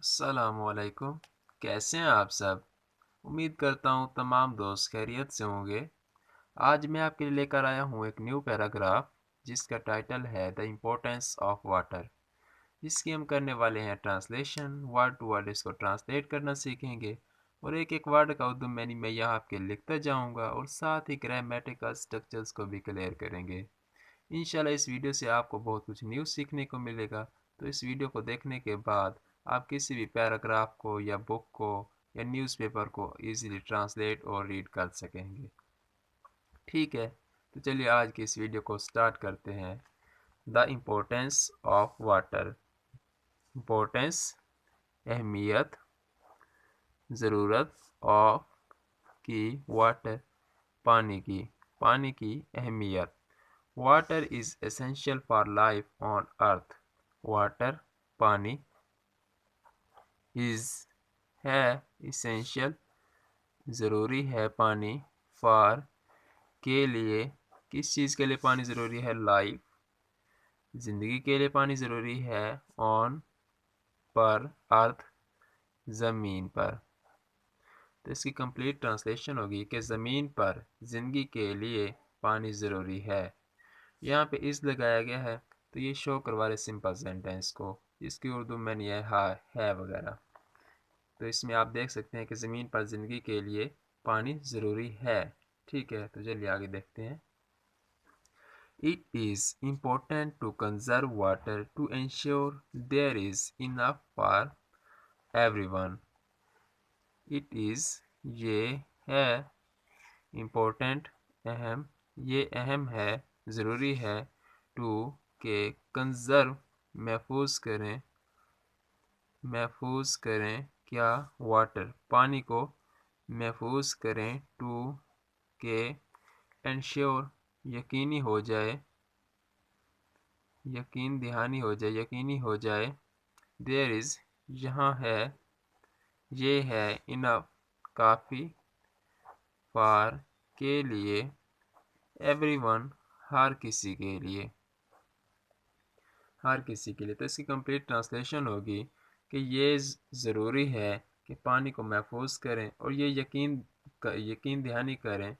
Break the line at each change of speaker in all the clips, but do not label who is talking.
अस्सलामुअलैकुम। कैसे हैं आप सब? उम्मीद करता हूँ तमाम दोस्त खैरियत से होंगे। आज मैं आपके लिए लेकर आया हूँ एक न्यू पैराग्राफ जिसका टाइटल है द इम्पोर्टेंस ऑफ वाटर। जिसकी हम करने वाले हैं ट्रांसलेशन, वर्ड टू वर्ड इसको ट्रांसलेट करना सीखेंगे और एक एक वर्ड का उर्दू मीनिंग मैं यहाँ आपके लिखता जाऊँगा और साथ ही ग्रामेटिकल स्ट्रक्चर्स को भी क्लियर करेंगे। इंशाल्लाह इस वीडियो से आपको बहुत कुछ न्यू सीखने को मिलेगा। तो इस वीडियो को देखने के बाद आप किसी भी पैराग्राफ को या बुक को या न्यूज़पेपर को इजीली ट्रांसलेट और रीड कर सकेंगे। ठीक है, तो चलिए आज की इस वीडियो को स्टार्ट करते हैं। The importance of water. Importance अहमियत, ज़रूरत, ऑफ की, वाटर पानी की अहमियत। Water is essential for life on earth. Water पानी is है essential ज़रूरी है पानी for के लिए किस चीज़ के लिए पानी ज़रूरी है life ज़िंदगी के लिए पानी ज़रूरी है on पर अर्थ ज़मीन पर। तो इसकी कंप्लीट ट्रांसलेशन होगी कि ज़मीन पर ज़िंदगी के लिए पानी ज़रूरी है। यहाँ पे इस लगाया गया है तो ये शो करवा रहे सिंपल सेंटेंस को, इसकी उर्दू में नहीं है वगैरह। तो इसमें आप देख सकते हैं कि ज़मीन पर ज़िंदगी के लिए पानी ज़रूरी है। ठीक है, तो चलिए आगे देखते हैं। It is important to conserve water to ensure there is enough for everyone. It is ये है important अहम, ये अहम है, ज़रूरी है टू के कंज़र्व महफूज करें क्या वाटर पानी को महफूज करें टू के इंश्योर यकीनी हो जाए यकीनी हो जाए देयर इज़ यहाँ है ये है इनफ काफ़ी फार के लिए एवरीवन हर किसी के लिए तो इसकी कंप्लीट ट्रांसलेशन होगी कि ये ज़रूरी है कि पानी को महफूज करें और ये यकीन दहानी करें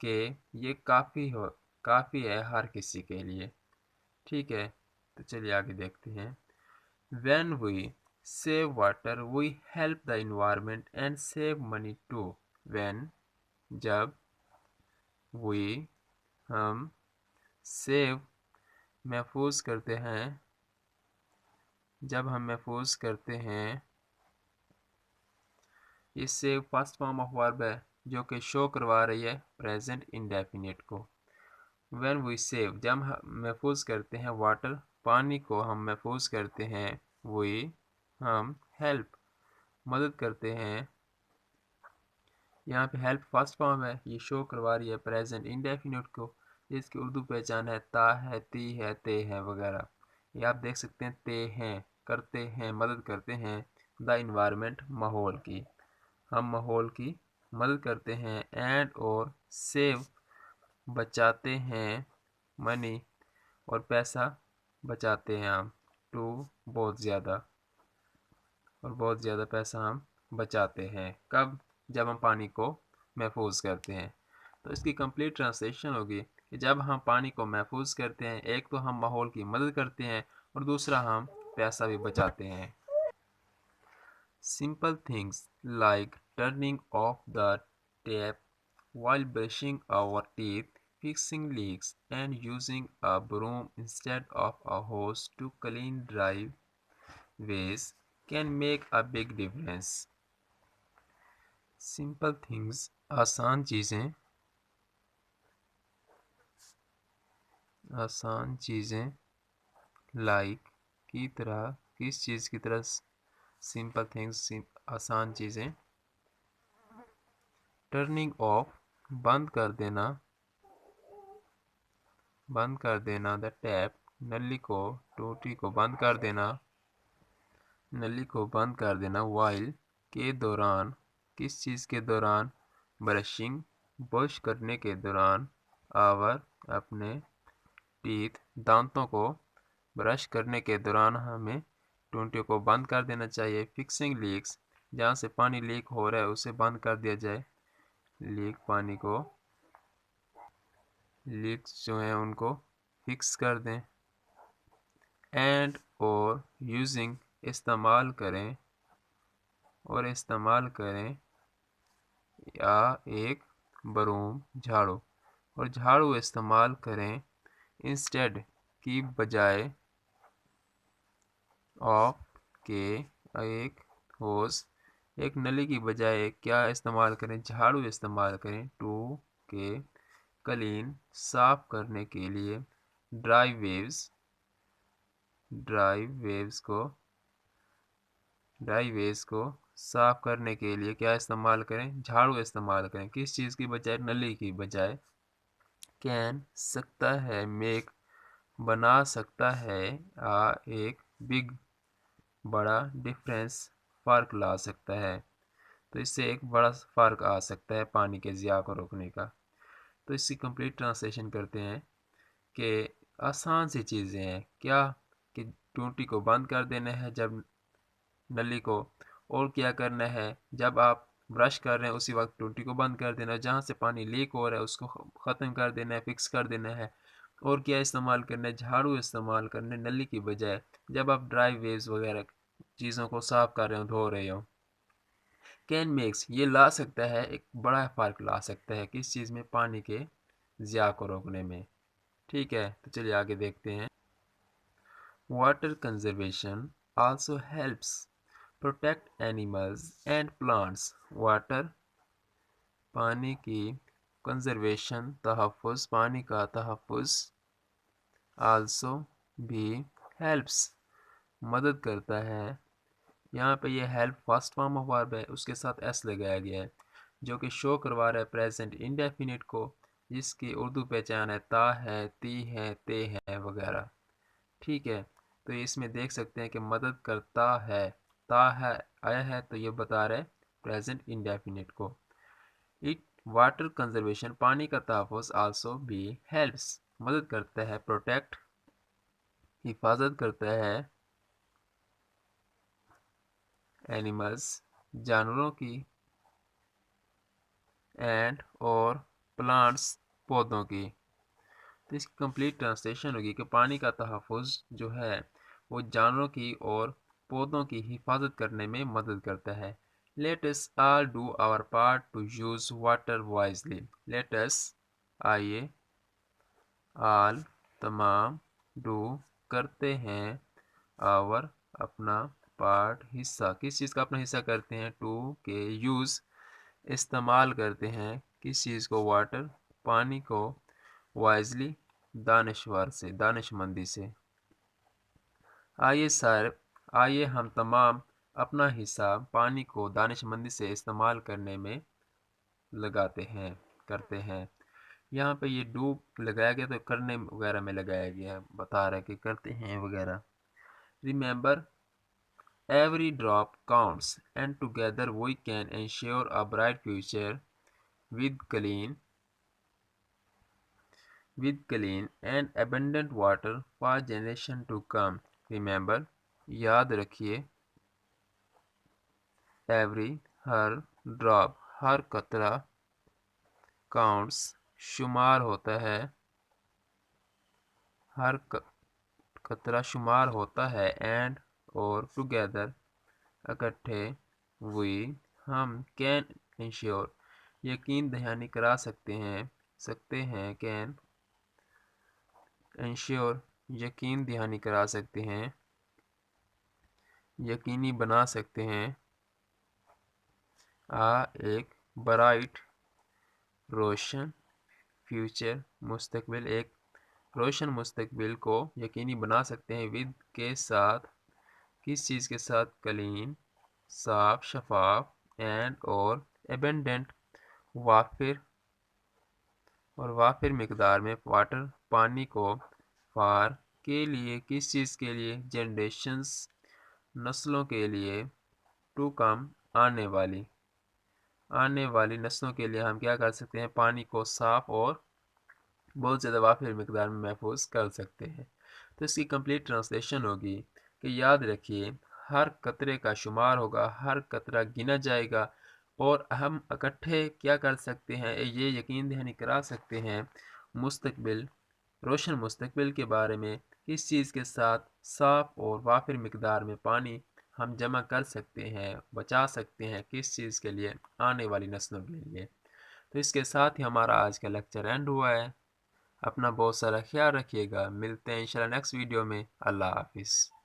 कि ये काफ़ी है हर किसी के लिए। ठीक है, तो चलिए आगे देखते हैं। When we save water, we help the environment and save money too. When जब we हम save महफूज करते हैं इससे फर्स्ट फॉर्म ऑफ वर्ब है जो कि शो करवा रही है प्रेजेंट इंडेफिनिट को। व्हेन वी सेव जब हम महफूज करते हैं वाटर पानी को हम महफूज करते हैं वी हम हेल्प मदद करते हैं। यहाँ पे हेल्प फर्स्ट फॉर्म है, ये शो करवा रही है प्रेजेंट इंडेफिनिट को जिसकी उर्दू पहचान है ता है ती है ते है वगैरह। ये आप देख सकते हैं ते हैं करते हैं मदद करते हैं द इन्वायरमेंट माहौल की हम माहौल की मदद करते हैं एंड और सेव बचाते हैं मनी और पैसा बचाते हैं हम टू बहुत ज़्यादा पैसा हम बचाते हैं कब जब हम पानी को महफूज करते हैं। तो इसकी कंप्लीट ट्रांसलेशन होगी कि जब हम पानी को महफूज करते हैं एक तो हम माहौल की मदद करते हैं और दूसरा हम पैसा भी बचाते हैं। Simple things like turning off the tap while brushing our teeth, fixing leaks, and using a broom instead of a hose to clean driveways can make a big difference. Simple things आसान चीज़ें like की तरह किस चीज़ की तरह simple things आसान चीज़ें turning of बंद कर देना द टैप टूटी को बंद कर देना वाइल के दौरान किस चीज़ के दौरान ब्रशिंग ब्रश करने के दौरान आवर अपने टीथ दांतों को ब्रश करने के दौरान हमें टूटी को बंद कर देना चाहिए। फिक्सिंग लीक्स, जहाँ से पानी लीक हो रहा है उसे बंद कर दिया जाए। पानी को लीक्स जो हैं उनको फिक्स कर दें। एंड और यूजिंग, इस्तेमाल करें या एक ब्रूम, झाड़ू, और झाड़ू इस्तेमाल करें इंस्टेड, की बजाय, ऑफ, के, एक होस, एक नली की बजाय क्या इस्तेमाल करें, झाड़ू इस्तेमाल करें। टू, के, क्लीन, साफ करने के लिए। ड्राई वेव्स को साफ करने के लिए क्या इस्तेमाल करें, झाड़ू इस्तेमाल करें। किस चीज़ की बजाय, नली की बजाय। कैन, सकता है। मेक, बना सकता है। एक बिग, बड़ा, डिफरेंस, फ़र्क ला सकता है। तो इससे एक बड़ा फ़र्क आ सकता है पानी के ज़िया को रोकने का। तो इसकी कंप्लीट ट्रांसलेशन करते हैं कि आसान सी चीज़ें हैं क्या, कि टूटी को बंद कर देना है जब नली को, और क्या करना है जब आप ब्रश कर रहे हैं उसी वक्त टूटी को बंद कर देना है, जहाँ से पानी लीक हो रहा है उसको ख़त्म कर देना है, फिक्स कर देना है। और क्या इस्तेमाल करना है, झाड़ू इस्तेमाल करना है नली की बजाय जब आप ड्राई वेव्स वगैरह चीज़ों को साफ कर रहे हो, धो रहे हो। कैन मेक्स, ये ला सकता है, एक बड़ा फ़र्क ला सकता है किस चीज़ में, पानी के ज़िया को रोकने में। ठीक है, तो चलिए आगे देखते हैं। Water conservation also helps protect animals and plants. Water, पानी की कंजर्वेशन, तहफ़्फ़ुज़, पानी का तहफ़्फ़ुज़, आल्सो, भी, हेल्प्स, मदद करता है। यहाँ पे ये help first form of verb है, उसके साथ एस लगाया गया है जो कि शो करवा रहा है प्रेजेंट इंडेफिनिट को, जिसकी उर्दू पहचान है ता है, ती है, ते है वगैरह। ठीक है, तो इसमें देख सकते हैं कि मदद करता है, ता है आया है तो ये बता रहा है प्रेजेंट इंडेफिनिट को। इट, वाटर कंजर्वेशन, पानी का तहफ़्फ़ुज़, आल्सो भी, हेल्प्स, मदद करता है, प्रोटेक्ट, हिफाजत करता है, एनिमल्स, जानवरों की, एंड और प्लांट्स, पौधों की। तो इसकी कंप्लीट ट्रांसलेशन होगी कि पानी का तहफ़्फ़ुज़ जो है वो जानवरों की और पौधों की हिफाजत करने में मदद करता है। Let us all do our part to use water wisely. Let us, आइए, ऑल, तमाम, डू, करते हैं, आवर, अपना, पार्ट, हिस्सा, किस चीज़ का अपना हिस्सा करते हैं, टू, के, यूज़, इस्तेमाल करते हैं, किस चीज़ को, वाटर, पानी को, वाइजली, दानिशवर से, दानिशमंदी से। आइए हम तमाम अपना हिस्सा पानी को दानिशमंदी से इस्तेमाल करने में लगाते हैं, करते हैं। यहाँ पे ये डू लगाया गया तो करने वगैरह में लगाया गया है, बता रहा है कि करते हैं वगैरह। Remember, every drop counts and together we can ensure a bright future with clean and abundant water for generation to come. Remember, याद रखिए, every, हर, drop, हर कतरा, counts, शुमार होता है, हर कतरा शुमार होता है, and, और together, इकट्ठे, we, हम, can ensure, यकीन दहानी करा सकते हैं, can ensure, यकीन दहानी करा सकते हैं, यकीनी बना सकते हैं, एक ब्राइट, रोशन, फ्यूचर, मुस्तकबिल, एक रोशन मुस्तकबिल को यकीनी बना सकते हैं, विद, के साथ, किस चीज़ के साथ, क्लीन, साफ, शफाफ, एंड और एबेंडेंट, वाफिर, और वाफिर मिकदार में, वाटर, पानी को, फार, के लिए, किस चीज़ के लिए, जनरेशंस, नस्लों के लिए, टू कम, आने वाली नस्लों के लिए हम क्या कर सकते हैं, पानी को साफ और बहुत ज़्यादा वाफिर मिकदार में महफूज कर सकते हैं। तो इसकी कंप्लीट ट्रांसलेशन होगी कि याद रखिए, हर कतरे का शुमार होगा, हर कतरा गिना जाएगा और हम इकट्ठे क्या कर सकते हैं, ये यकीन दहानी करा सकते हैं मुस्तकबिल रोशन मुस्तकबिल के बारे में, किस चीज़ के साथ साफ़ और वाफिर मिकदार में पानी हम जमा कर सकते हैं, बचा सकते हैं, किस चीज़ के लिए, आने वाली नस्लों के लिए। तो इसके साथ ही हमारा आज का लेक्चर एंड हुआ है। अपना बहुत सारा ख्याल रखिएगा। मिलते हैं इंशाल्लाह नेक्स्ट वीडियो में। अल्लाह हाफिज़।